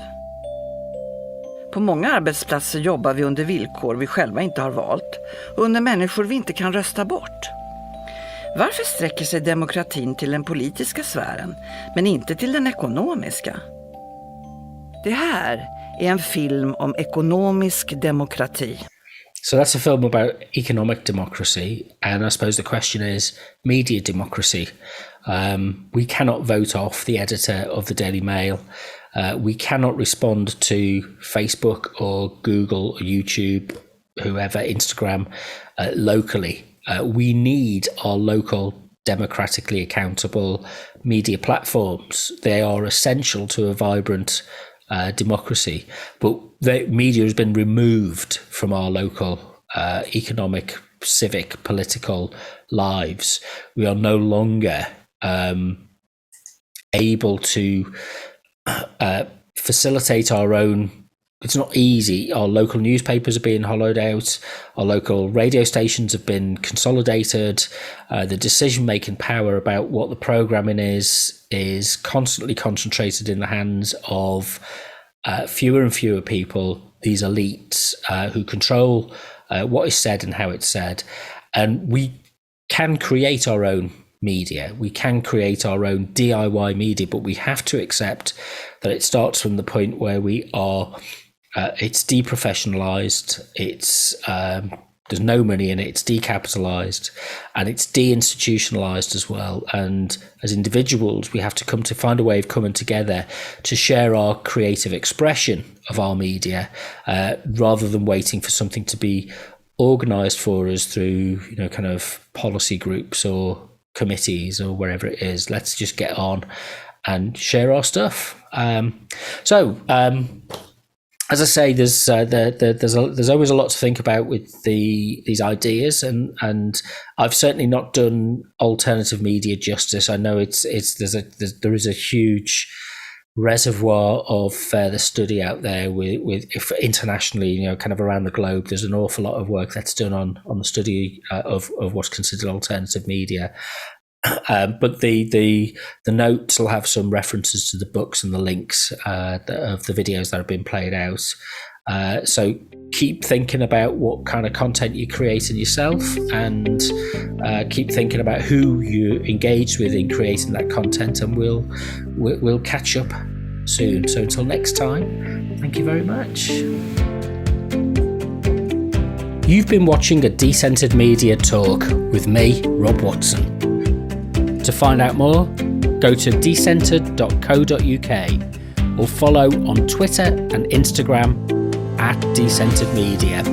På många arbetsplatser jobbar vi under villkor vi själva inte har valt och under människor vi inte kan rösta bort. Varför sträcker sig demokratin till den politiska sfären men inte till den ekonomiska? Det här är en film om ekonomisk demokrati. So that's a film about economic democracy, and I suppose the question is media democracy. We cannot vote off the editor of the Daily Mail. We cannot respond to Facebook or Google or YouTube, whoever, Instagram, locally. We need our local democratically accountable media platforms. They are essential to a vibrant democracy, but the media has been removed from our local economic, civic, political lives. We are no longer able to facilitate our own. It's not easy. Our local newspapers are being hollowed out. Our local radio stations have been consolidated. The decision-making power about what the programming is constantly concentrated in the hands of fewer and fewer people, these elites who control what is said and how it's said. And we can create our own media. We can create our own DIY media, but we have to accept that it starts from the point where we are it's deprofessionalized, it's there's no money in it, it's decapitalized, and it's deinstitutionalized as well. And as individuals, we have to come to find a way of coming together to share our creative expression of our media, rather than waiting for something to be organized for us through, kind of policy groups or committees or wherever it is. Let's just get on and share our stuff. As I say, there's always a lot to think about with these ideas, and I've certainly not done alternative media justice. I know there is a huge reservoir of further study out there with internationally, kind of around the globe. There's an awful lot of work that's done on the study of what's considered alternative media. But the notes will have some references to the books and the links of the videos that have been played out. So keep thinking about what kind of content you're creating yourself, and keep thinking about who you engage with in creating that content, and we'll catch up soon. So until next time, thank you very much. You've been watching a Decentered Media Talk with me, Rob Watson. To find out more, go to decentered.co.uk or follow on Twitter and Instagram @DecenteredMedia.